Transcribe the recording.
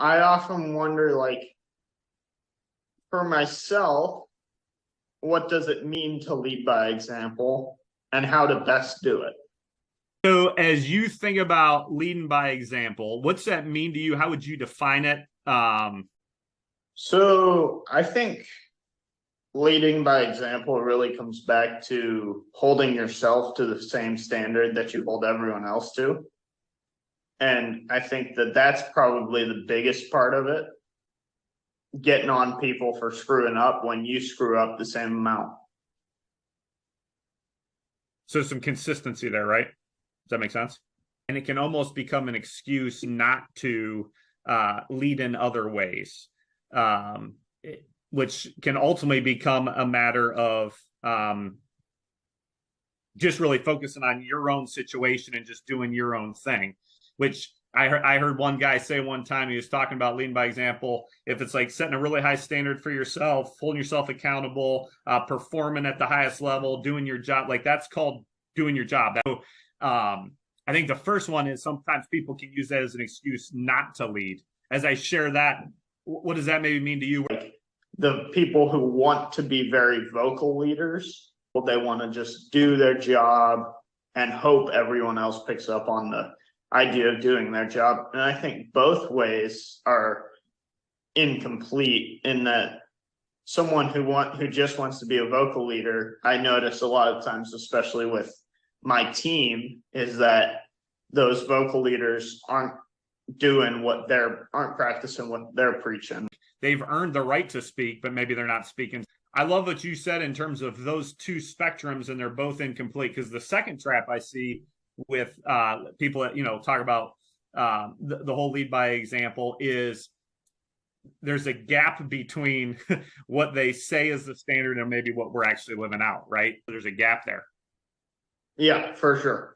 I often wonder, like, for myself, what does it mean to lead by example and how to best do it? So, as you think about leading by example, what's that mean to you? How would you define it? So I think leading by example really comes back to holding yourself to the same standard that you hold everyone else to. And I think that that's probably the biggest part of it, getting on people for screwing up when you screw up the same amount. So, some consistency there, right? Does that make sense? And it can almost become an excuse not to lead in other ways, which can ultimately become a matter of just really focusing on your own situation and just doing your own thing, which I heard one guy say one time. He was talking about leading by example. If it's like setting a really high standard for yourself, holding yourself accountable, performing at the highest level, doing your job, like that's called doing your job. So, I think the first one is sometimes people can use that as an excuse not to lead. As I share that, what does that maybe mean to you? Like the people who want to be very vocal leaders, well, they want to just do their job and hope everyone else picks up on the idea of doing their job. And I think both ways are incomplete in that someone who just wants to be a vocal leader, I notice a lot of times, especially with my team, is that those vocal leaders aren't practicing what they're preaching. They've earned the right to speak, but maybe they're not speaking. I love what you said in terms of those two spectrums, and they're both incomplete. Because the second trap I see with people that talk about the whole lead by example is there's a gap between what they say is the standard and maybe what we're actually living out, right? There's a gap there. Yeah, for sure.